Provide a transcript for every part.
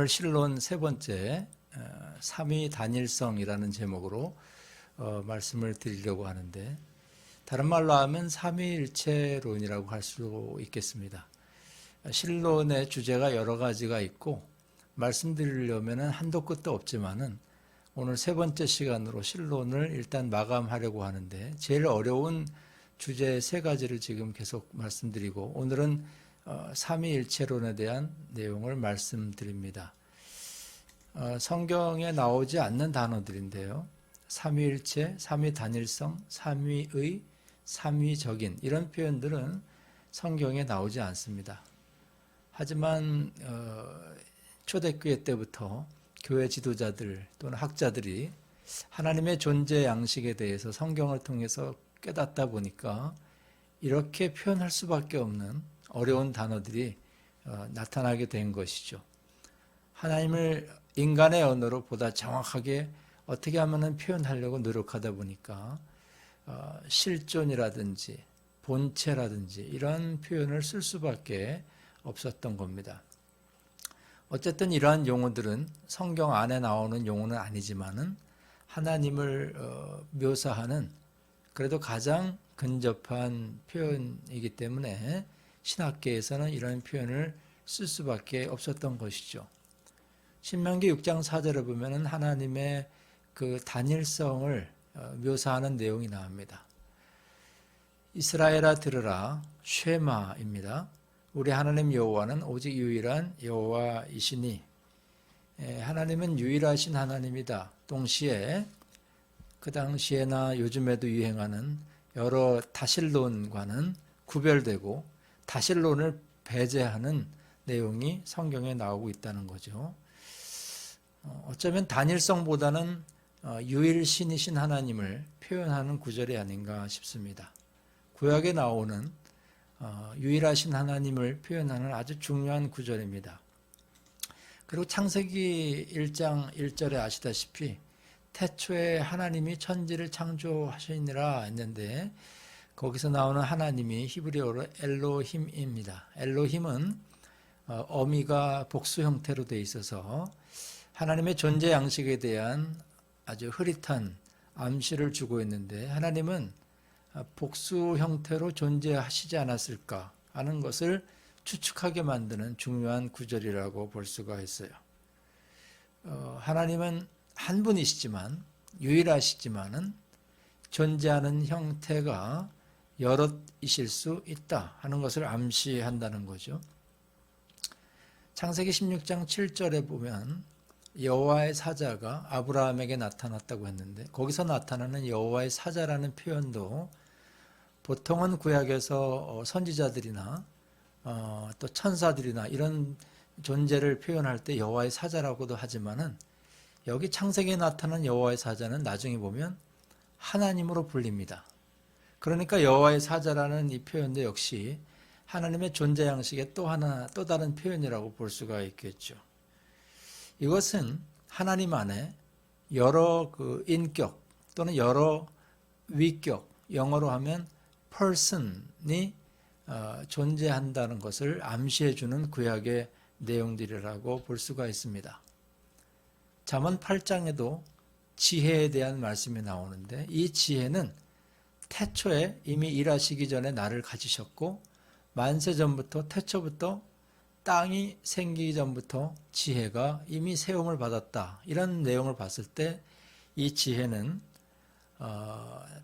오늘 실론 세 번째 삼위 단일성이라는 제목으로 말씀을 드리려고 하는데, 다른 말로 하면 삼위일체론이라고 할 수 있겠습니다. 실론의 주제가 여러 가지가 있고 말씀드리려면 한도 끝도 없지만은 오늘 세 번째 시간으로 실론을 일단 마감하려고 하는데, 제일 어려운 주제 세 가지를 지금 계속 말씀드리고, 오늘은 삼위일체론에 대한 내용을 말씀드립니다. 성경에 나오지 않는 단어들인데요. 삼위일체, 삼위단일성, 삼위의, 삼위적인, 이런 표현들은 성경에 나오지 않습니다. 하지만 초대교회 때부터 교회 지도자들 또는 학자들이 하나님의 존재 양식에 대해서 성경을 통해서 깨닫다 보니까 이렇게 표현할 수밖에 없는 어려운 단어들이 나타나게 된 것이죠. 하나님을 인간의 언어로 보다 정확하게 어떻게 하면 표현하려고 노력하다 보니까 실존이라든지 본체라든지 이런 표현을 쓸 수밖에 없었던 겁니다. 어쨌든 이러한 용어들은 성경 안에 나오는 용어는 아니지만은 하나님을 묘사하는 그래도 가장 근접한 표현이기 때문에 신학계에서는 이런 표현을 쓸 수밖에 없었던 것이죠. 신명기 6장 4절에 보면은 하나님의 그 단일성을 묘사하는 내용이 나옵니다. 이스라엘아 들으라, 쉐마입니다. 우리 하나님 여호와는 오직 유일한 여호와이시니, 하나님은 유일하신 하나님이다. 동시에 그 당시에나 요즘에도 유행하는 여러 다실론과는 구별되고 다실론을 배제하는 내용이 성경에 나오고 있다는 거죠. 어쩌면 단일성보다는 유일신이신 하나님을 표현하는 구절이 아닌가 싶습니다. 구약에 나오는 유일하신 하나님을 표현하는 아주 중요한 구절입니다. 그리고 창세기 1장 1절에 아시다시피 태초에 하나님이 천지를 창조하시니라 했는데, 거기서 나오는 하나님이 히브리어로 엘로힘입니다. 엘로힘은 어미가 복수 형태로 되어 있어서 하나님의 존재 양식에 대한 아주 흐릿한 암시를 주고 있는데, 하나님은 복수 형태로 존재하시지 않았을까 하는 것을 추측하게 만드는 중요한 구절이라고 볼 수가 있어요. 하나님은 한 분이시지만, 유일하시지만은 존재하는 형태가 여럿이실 수 있다 하는 것을 암시한다는 거죠. 창세기 16장 7절에 보면 여호와의 사자가 아브라함에게 나타났다고 했는데, 거기서 나타나는 여호와의 사자라는 표현도 보통은 구약에서 선지자들이나 또 천사들이나 이런 존재를 표현할 때 여호와의 사자라고도 하지만은, 여기 창세기에 나타난 여호와의 사자는 나중에 보면 하나님으로 불립니다. 그러니까 여호와의 사자라는 이 표현도 역시 하나님의 존재 양식의 또 다른 표현이라고 볼 수가 있겠죠. 이것은 하나님 안에 여러 그 인격 또는 여러 위격, 영어로 하면 person이 존재한다는 것을 암시해주는 구약의 내용들이라고 볼 수가 있습니다. 잠언 8장에도 지혜에 대한 말씀이 나오는데, 이 지혜는 태초에 이미 일하시기 전에 나를 가지셨고, 만세 전부터, 태초부터, 땅이 생기기 전부터 지혜가 이미 세움을 받았다. 이런 내용을 봤을 때 이 지혜는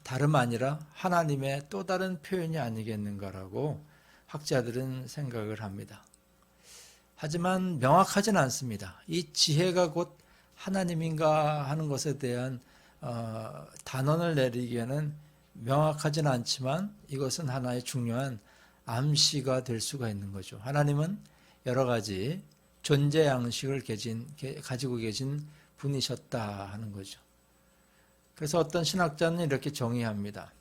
다름 아니라 하나님의 또 다른 표현이 아니겠는가라고 학자들은 생각을 합니다. 하지만 명확하지는 않습니다. 이 지혜가 곧 하나님인가 하는 것에 대한 단언을 내리기에는 명확하지는 않지만, 이것은 하나의 중요한 암시가 될 수가 있는 거죠. 하나님은 여러 가지 존재 양식을 가지고 계신 분이셨다 하는 거죠. 그래서 어떤 신학자는 이렇게 정의합니다.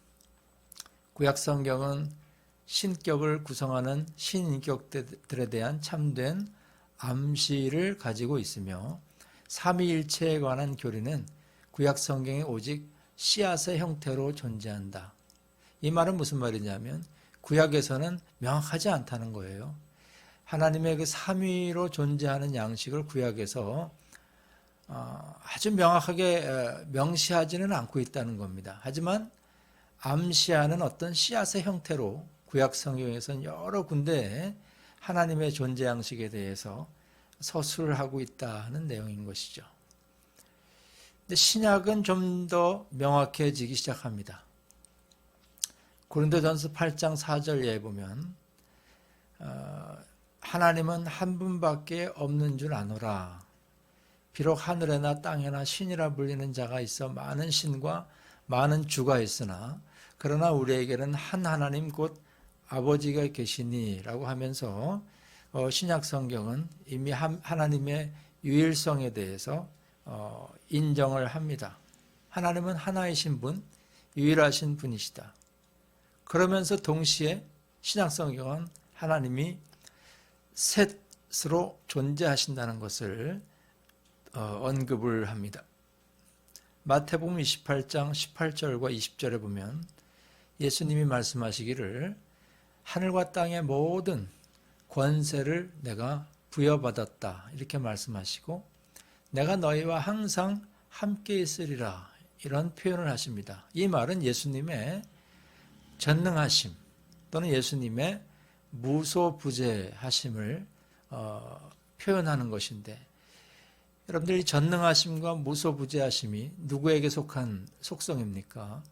구약 성경은 신격을 구성하는 신인격들에 대한 참된 암시를 가지고 있으며, 삼위일체에 관한 교리는 구약 성경에 오직 씨앗의 형태로 존재한다. 이 말은 무슨 말이냐면, 구약에서는 명확하지 않다는 거예요. 하나님의 그 삼위로 존재하는 양식을 구약에서 아주 명확하게 명시하지는 않고 있다는 겁니다. 하지만 암시하는 어떤 씨앗의 형태로 구약 성경에서는 여러 군데 하나님의 존재 양식에 대해서 서술을 하고 있다는 내용인 것이죠. 근데 신약은 좀 더 명확해지기 시작합니다. 고린도전서 8장 4절에 보면 하나님은 한 분밖에 없는 줄 아노라. 비록 하늘에나 땅에나 신이라 불리는 자가 있어 많은 신과 많은 주가 있으나 그러나 우리에게는 한 하나님 곧 아버지가 계시니라고 하면서 신약 성경은 이미 하나님의 유일성에 대해서 인정을 합니다. 하나님은 하나이신 분, 유일하신 분이시다. 그러면서 동시에 신약 성경은 하나님이 셋으로 존재하신다는 것을 언급을 합니다. 마태복음 28장 18절과 20절에 보면 예수님이 말씀하시기를 하늘과 땅의 모든 권세를 내가 부여받았다 이렇게 말씀하시고 내가 너희와 항상 함께 있으리라 이런 표현을 하십니다. 이 말은 예수님의 전능하심 또는 예수님의 무소부재하심을 표현하는 것인데 여러분들이 전능하심과 무소부재하심이 누구에게 속한 속성입니까?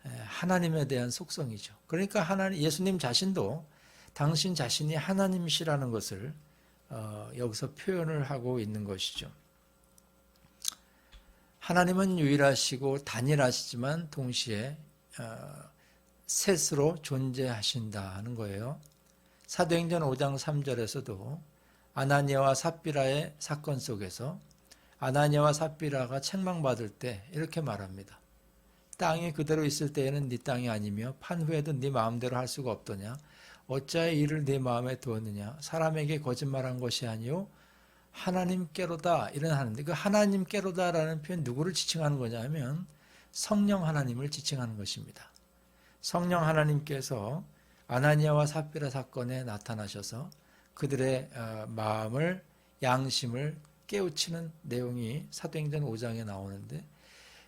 하나님에 대한 속성이죠. 그러니까 예수님 자신도 당신 자신이 하나님이시라는 것을 여기서 표현을 하고 있는 것이죠. 하나님은 유일하시고 단일하시지만 동시에 셋으로 존재하신다는 거예요. 사도행전 5장 3절에서도 아나니아와 삽비라의 사건 속에서 아나니아와 삽비라가 책망받을 때 이렇게 말합니다. 땅이 그대로 있을 때에는 네 땅이 아니며 판 후에도 네 마음대로 할 수가 없더냐. 어찌하여 이를 네 마음에 두었느냐. 사람에게 거짓말한 것이 아니요 하나님께로다 이런 하는데 그 하나님께로다라는 표현 누구를 지칭하는 거냐 하면 성령 하나님을 지칭하는 것입니다. 성령 하나님께서 아나니아와 삽비라 사건에 나타나셔서 그들의 마음을 양심을 깨우치는 내용이 사도행전 5장에 나오는데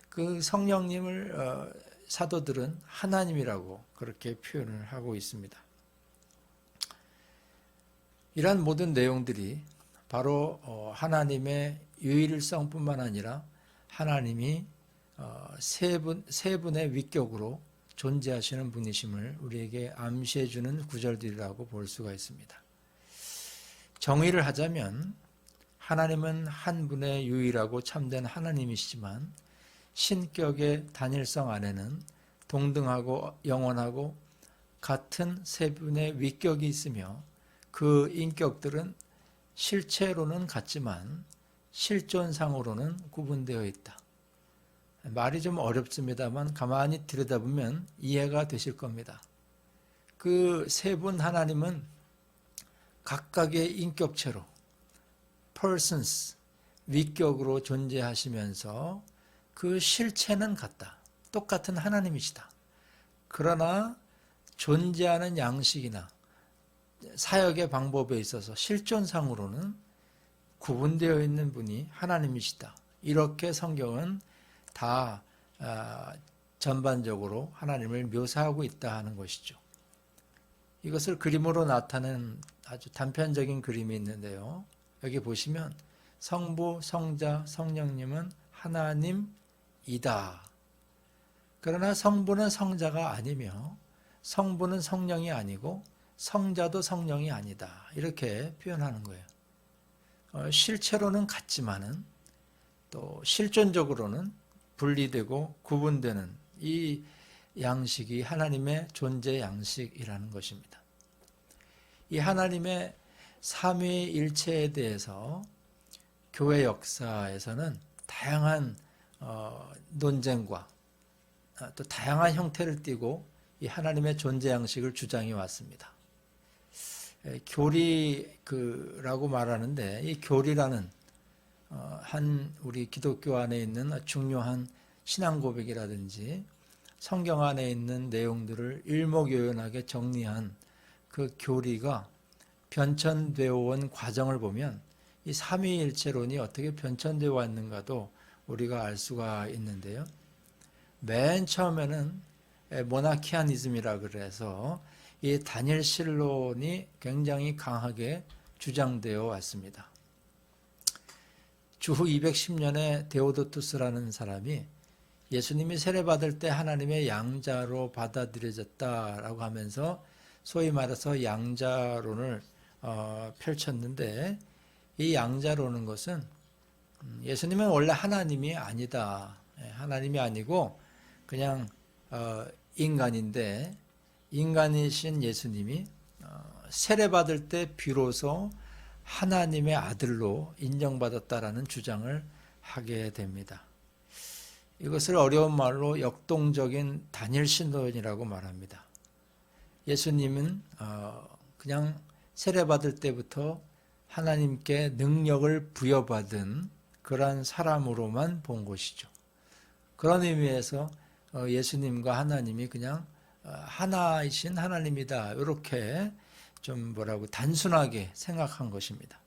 그 성령님을 사도들은 하나님이라고 그렇게 표현을 하고 있습니다. 이러한 모든 내용들이 바로 하나님의 유일성뿐만 아니라 하나님이 세 분의 위격으로 존재하시는 분이심을 우리에게 암시해 주는 구절들이라고 볼 수가 있습니다. 정의를 하자면 하나님은 한 분의 유일하고 참된 하나님이시지만 신격의 단일성 안에는 동등하고 영원하고 같은 세 분의 위격이 있으며 그 인격들은 실체로는 같지만 실존상으로는 구분되어 있다. 말이 좀 어렵습니다만 가만히 들여다보면 이해가 되실 겁니다. 그 세 분 하나님은 각각의 인격체로 persons, 위격으로 존재하시면서 그 실체는 같다. 똑같은 하나님이시다. 그러나 존재하는 양식이나 사역의 방법에 있어서 실존상으로는 구분되어 있는 분이 하나님이시다. 이렇게 성경은 다 전반적으로 하나님을 묘사하고 있다 하는 것이죠. 이것을 그림으로 나타낸 아주 단편적인 그림이 있는데요. 여기 보시면 성부, 성자, 성령님은 하나님이다. 그러나 성부는 성자가 아니며 성부는 성령이 아니고 성자도 성령이 아니다. 이렇게 표현하는 거예요. 실체로는 같지만은 또 실존적으로는 분리되고 구분되는 이 양식이 하나님의 존재 양식이라는 것입니다. 이 하나님의 삼위일체에 대해서 교회 역사에서는 다양한 논쟁과 또 다양한 형태를 띠고 이 하나님의 존재 양식을 주장해 왔습니다. 교리라고 말하는데 이 교리라는 한 우리 기독교 안에 있는 중요한 신앙 고백이라든지 성경 안에 있는 내용들을 일목요연하게 정리한 그 교리가 변천되어 온 과정을 보면 이 삼위일체론이 어떻게 변천되어 왔는가도 우리가 알 수가 있는데요. 맨 처음에는 모나키아니즘이라 그래서 이 다니엘 신론이 굉장히 강하게 주장되어 왔습니다. 주후 210년에 데오도투스라는 사람이 예수님이 세례받을 때 하나님의 양자로 받아들여졌다라고 하면서 소위 말해서 양자론을 펼쳤는데, 이 양자론은 것은 예수님은 원래 하나님이 아니다. 하나님이 아니고 그냥 인간인데, 인간이신 예수님이 세례받을 때 비로소 하나님의 아들로 인정받았다라는 주장을 하게 됩니다. 이것을 어려운 말로 역동적인 다니엘 신론이라고 말합니다. 예수님은 그냥 세례받을 때부터 하나님께 능력을 부여받은 그러한 사람으로만 본 것이죠. 그런 의미에서 예수님과 하나님이 그냥 하나이신 하나님이다, 이렇게 좀 단순하게 생각한 것입니다.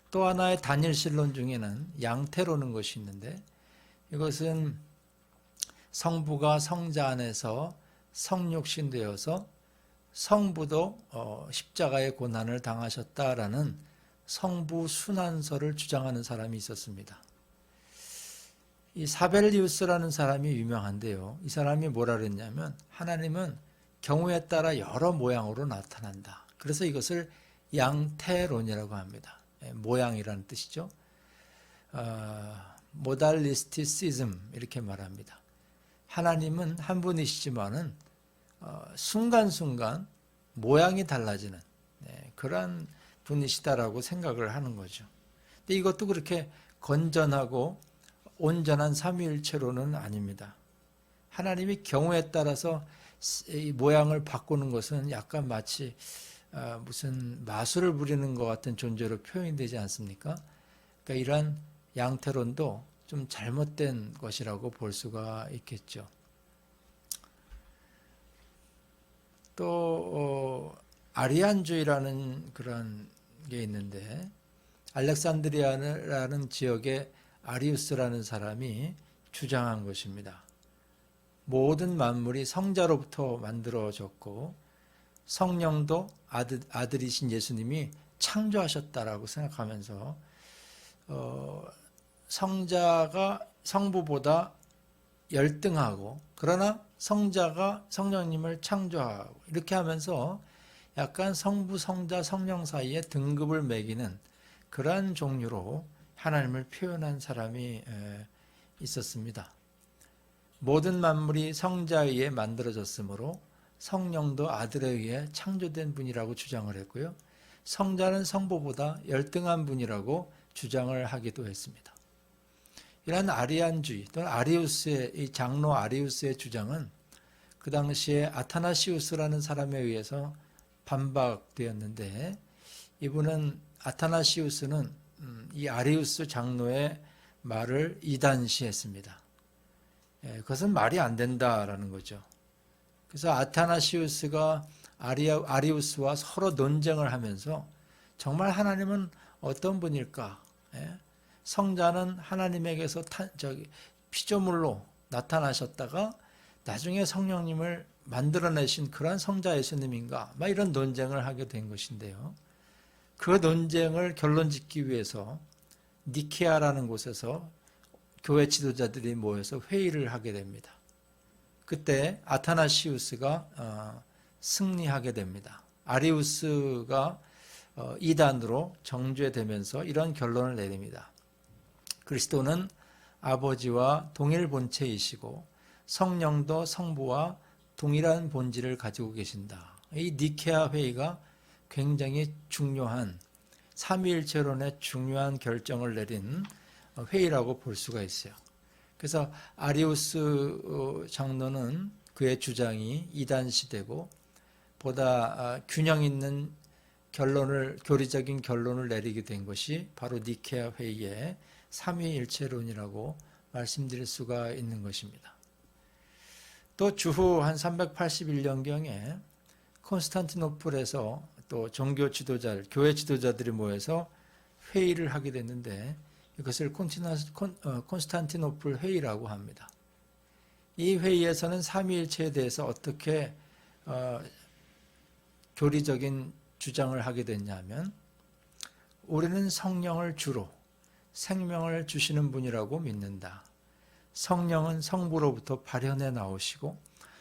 또 하나의 다니엘 신론 중에는 양태로는 것이 있는데, 이것은 성부가 성자 안에서 성육신 되어서 성부도 십자가의 고난을 당하셨다라는 성부 순환설을 주장하는 사람이 있었습니다. 이 사벨리우스라는 사람이 유명한데요. 이 사람이 뭐라 그랬냐면, 하나님은 경우에 따라 여러 모양으로 나타난다. 그래서 이것을 양태론이라고 합니다. 모양이라는 뜻이죠. 모달리스티시즘 이렇게 말합니다. 하나님은 한 분이시지만은 순간순간 모양이 달라지는 그런 분이시다라고 생각을 하는 거죠. 근데 이것도 그렇게 건전하고 온전한 삼위일체로는 아닙니다. 하나님이 경우에 따라서 이 모양을 바꾸는 것은 약간 마치 무슨 마술을 부리는 것 같은 존재로 표현이 되지 않습니까? 그러니까 이러한 양태론도 좀 잘못된 것이라고 볼 수가 있겠죠. 또 아리안주의라는 그런 게 있는데, 알렉산드리아라는 지역의 아리우스라는 사람이 주장한 것입니다. 모든 만물이 성자로부터 만들어졌고 성령도 아들이신 예수님이 창조하셨다라고 생각하면서 성자가 성부보다 열등하고, 그러나 성자가 성령님을 창조하고, 이렇게 하면서 약간 성부, 성자, 성령 사이에 등급을 매기는 그러한 종류로 하나님을 표현한 사람이 있었습니다. 모든 만물이 성자에 의해 만들어졌으므로 성령도 아들에 의해 창조된 분이라고 주장을 했고요. 성자는 성부보다 열등한 분이라고 주장을 하기도 했습니다. 이러한 아리안주의 또는 아리우스의, 이 장로 아리우스의 주장은 그 당시에 아타나시우스라는 사람에 의해서 반박되었는데, 이분은 아타나시우스는 이 아리우스 장로의 말을 이단시했습니다. 그것은 말이 안 된다라는 거죠. 그래서 아타나시우스가 아리우스와 서로 논쟁을 하면서 정말 하나님은 어떤 분일까? 성자는 하나님에게서 피조물로 나타나셨다가 나중에 성령님을 만들어내신 그런 성자 예수님인가? 막 이런 논쟁을 하게 된 것인데요. 그 논쟁을 결론 짓기 위해서 니케아라는 곳에서 교회 지도자들이 모여서 회의를 하게 됩니다. 그때 아타나시우스가 승리하게 됩니다. 아리우스가 이단으로 정죄되면서 이런 결론을 내립니다. 그리스도는 아버지와 동일 본체이시고 성령도 성부와 동일한 본질을 가지고 계신다. 이 니케아 회의가 굉장히 중요한 삼위일체론의 중요한 결정을 내린 회의라고 볼 수가 있어요. 그래서 아리우스 장로는 그의 주장이 이단시되고 보다 균형 있는 교리적인 결론을 내리게 된 것이 바로 니케아 회의의 삼위일체론이라고 말씀드릴 수가 있는 것입니다. 또 주후 한 381년경에 콘스탄티노플에서 또 종교 지도자, 교회 지도자들이 모여서 회의를 하게 됐는데 이것을 콘스탄티노플 회의라고 합니다. 이 회의에서는 삼위일체에 대해서 어떻게 교리적인 주장을 하게 됐냐면 우리는 성령을 주로 생명을 주시는 분이라고 믿는다. 성령은 성부로부터 발현해 나오시고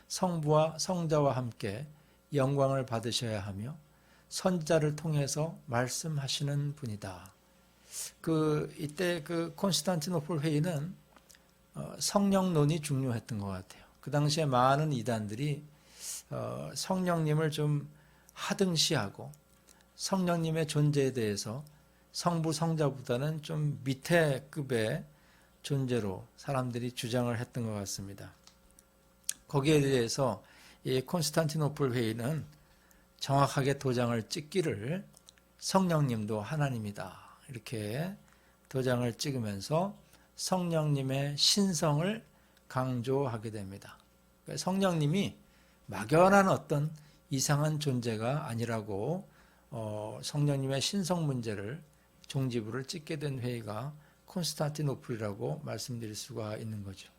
성부와 성자와 함께 영광을 받으셔야 하며 선자를 통해서 말씀하시는 분이다. 이때 콘스탄티노플 회의는 성령론이 중요했던 것 같아요. 그 당시에 많은 이단들이 성령님을 좀 하등시하고 성령님의 존재에 대해서 성부 성자보다는 좀 밑에 급의 존재로 사람들이 주장을 했던 것 같습니다. 거기에 대해서 이 콘스탄티노플 회의는 정확하게 도장을 찍기를 성령님도 하나님이다 이렇게 도장을 찍으면서 성령님의 신성을 강조하게 됩니다. 성령님이 막연한 어떤 이상한 존재가 아니라고 성령님의 신성 문제를 종지부를 찍게 된 회의가 콘스탄티노플이라고 말씀드릴 수가 있는 거죠.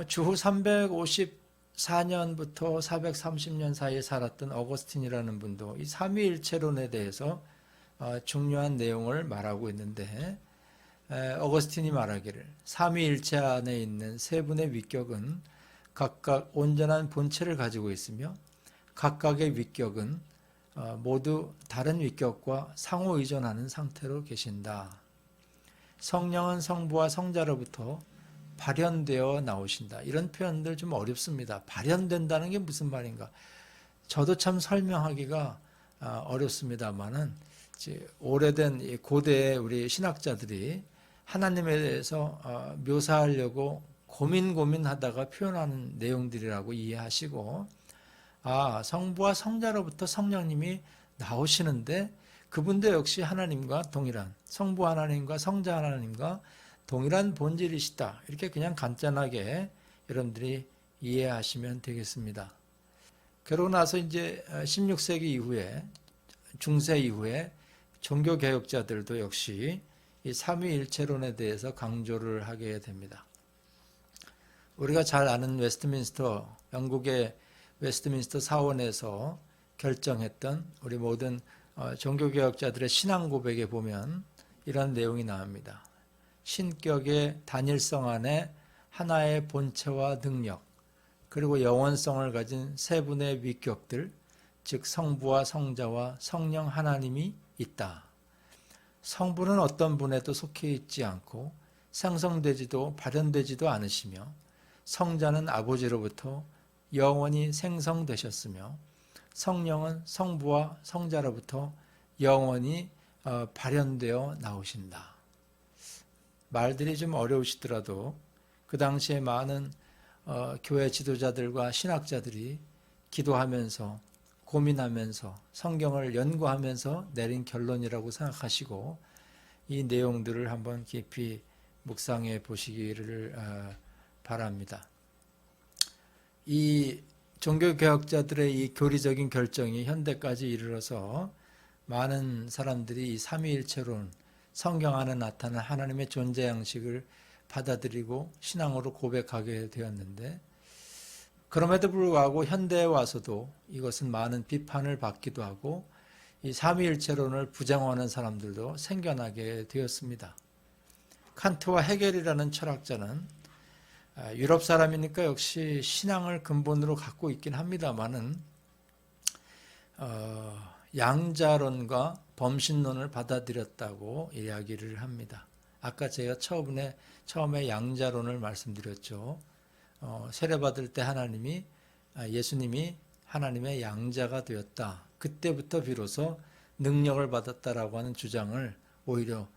주후 354년부터 430년 사이에 살았던 어거스틴이라는 분도 이 삼위일체론에 대해서 중요한 내용을 말하고 있는데 어거스틴이 말하기를 삼위일체 안에 있는 세 분의 위격은 각각 온전한 본체를 가지고 있으며 각각의 위격은 모두 다른 위격과 상호 의존하는 상태로 계신다. 성령은 성부와 성자로부터 발현되어 나오신다. 이런 표현들 좀 어렵습니다. 발현된다는 게 무슨 말인가? 저도 참 설명하기가 어렵습니다만은 오래된 고대 우리 신학자들이 하나님에 대해서 묘사하려고 고민하다가 표현하는 내용들이라고 이해하시고 성부와 성자로부터 성령님이 나오시는데 그분도 역시 하나님과 동일한 성부 하나님과 성자 하나님과 동일한 본질이시다. 이렇게 그냥 간단하게 여러분들이 이해하시면 되겠습니다. 그러고 나서 이제 16세기 이후에 중세 이후에 종교개혁자들도 역시 이 삼위일체론에 대해서 강조를 하게 됩니다. 우리가 잘 아는 영국의 웨스트민스터 사원에서 결정했던 우리 모든 종교개혁자들의 신앙 고백에 보면 이런 내용이 나옵니다. 신격의 단일성 안에 하나의 본체와 능력 그리고 영원성을 가진 세 분의 위격들 즉 성부와 성자와 성령 하나님이 있다. 성부는 어떤 분에도 속해 있지 않고 생성되지도 발현되지도 않으시며 성자는 아버지로부터 영원히 생성되셨으며 성령은 성부와 성자로부터 영원히 발현되어 나오신다. 말들이 좀 어려우시더라도 그 당시에 많은 교회 지도자들과 신학자들이 기도하면서 고민하면서 성경을 연구하면서 내린 결론이라고 생각하시고 이 내용들을 한번 깊이 묵상해 보시기를 바랍니다. 이 종교개혁자들의 이 교리적인 결정이 현대까지 이르러서 많은 사람들이 이 삼위일체론, 성경 안에 나타난 하나님의 존재 양식을 받아들이고 신앙으로 고백하게 되었는데 그럼에도 불구하고 현대에 와서도 이것은 많은 비판을 받기도 하고 이 삼위일체론을 부정하는 사람들도 생겨나게 되었습니다. 칸트와 헤겔이라는 철학자는 유럽 사람이니까 역시 신앙을 근본으로 갖고 있긴 합니다만은 양자론과 범신론을 받아들였다고 이야기를 합니다. 아까 제가 처음에 양자론을 말씀드렸죠. 세례받을 때 예수님이 하나님의 양자가 되었다. 그때부터 비로소 능력을 받았다라고 하는 주장을 오히려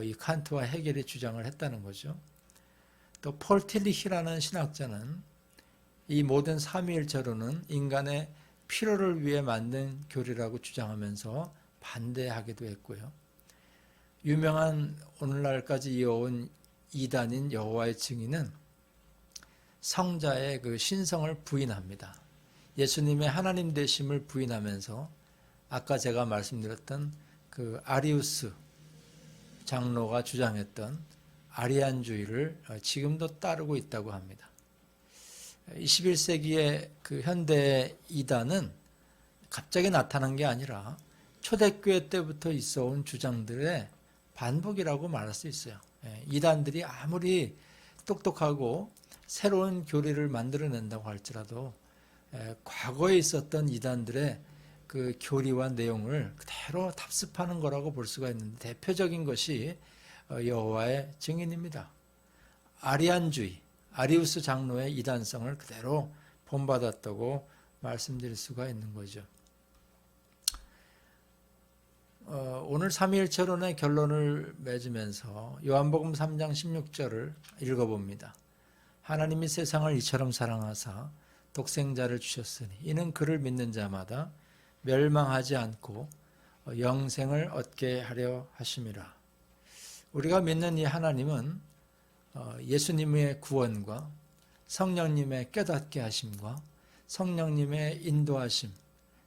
이 칸트와 헤겔이 주장을 했다는 거죠. 또 폴 틸리히라는 신학자는 이 모든 삼위일체론은 인간의 필요를 위해 만든 교리라고 주장하면서 반대하기도 했고요. 유명한 오늘날까지 이어온 이단인 여호와의 증인은 성자의 그 신성을 부인합니다. 예수님의 하나님 되심을 부인하면서 아까 제가 말씀드렸던 그 아리우스 장로가 주장했던 아리안주의를 지금도 따르고 있다고 합니다. 21세기의 그 현대 이단은 갑자기 나타난 게 아니라 초대교회 때부터 있어온 주장들의 반복이라고 말할 수 있어요. 이단들이 아무리 똑똑하고 새로운 교리를 만들어낸다고 할지라도 과거에 있었던 이단들의 그 교리와 내용을 그대로 답습하는 거라고 볼 수가 있는데, 대표적인 것이 여호와의 증인입니다. 아리안주의, 아리우스 장로의 이단성을 그대로 본받았다고 말씀드릴 수가 있는 거죠. 오늘 삼위일체론의 결론을 맺으면서 요한복음 3장 16절을 읽어봅니다. 하나님이 세상을 이처럼 사랑하사 독생자를 주셨으니 이는 그를 믿는 자마다 멸망하지 않고 영생을 얻게 하려 하심이라. 우리가 믿는 이 하나님은 예수님의 구원과 성령님의 깨닫게 하심과 성령님의 인도하심,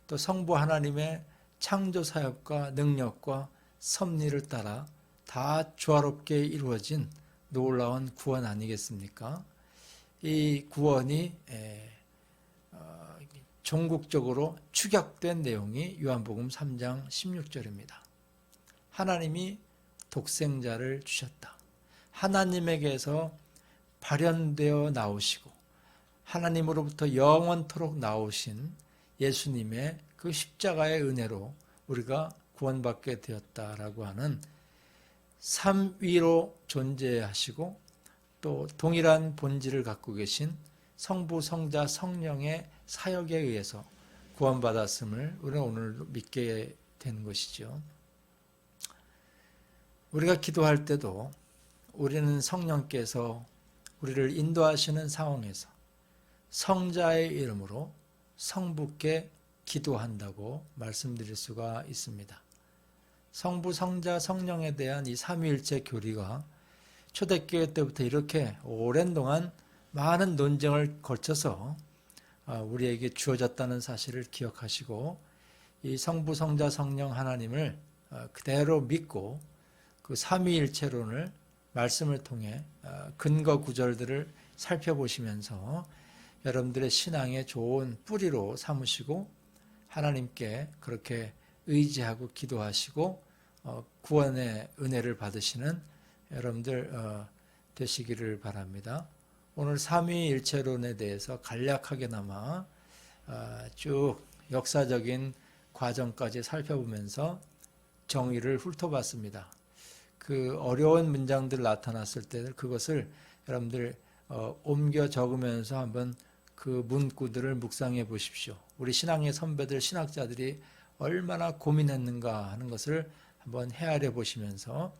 또 성부 하나님의 창조 사역과 능력과 섭리를 따라 다 조화롭게 이루어진 놀라운 구원 아니겠습니까? 이 구원이 종국적으로 축약된 내용이 요한복음 3장 16절입니다. 하나님이 독생자를 주셨다. 하나님에게서 발현되어 나오시고 하나님으로부터 영원토록 나오신 예수님의 그 십자가의 은혜로 우리가 구원받게 되었다라고 하는 삼위로 존재하시고 또 동일한 본질을 갖고 계신 성부, 성자, 성령의 사역에 의해서 구원받았음을 우리는 오늘 믿게 된 것이죠. 우리가 기도할 때도 우리는 성령께서 우리를 인도하시는 상황에서 성자의 이름으로 성부께 기도한다고 말씀드릴 수가 있습니다. 성부, 성자, 성령에 대한 이 삼위일체 교리가 초대교회 때부터 이렇게 오랜 동안 많은 논쟁을 거쳐서 우리에게 주어졌다는 사실을 기억하시고 이 성부, 성자, 성령 하나님을 그대로 믿고 그 삼위일체론을 말씀을 통해 근거 구절들을 살펴보시면서 여러분들의 신앙의 좋은 뿌리로 삼으시고 하나님께 그렇게 의지하고 기도하시고 구원의 은혜를 받으시는 여러분들 되시기를 바랍니다. 오늘 삼위일체론에 대해서 간략하게나마 쭉 역사적인 과정까지 살펴보면서 정의를 훑어봤습니다. 그 어려운 문장들 나타났을 때 그것을 여러분들 옮겨 적으면서 한번 그 문구들을 묵상해 보십시오. 우리 신앙의 선배들, 신학자들이 얼마나 고민했는가 하는 것을 한번 헤아려 보시면서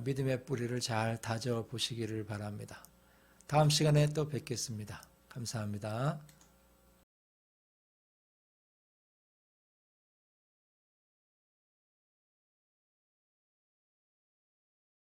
믿음의 뿌리를 잘 다져 보시기를 바랍니다. 다음 시간에 또 뵙겠습니다. 감사합니다.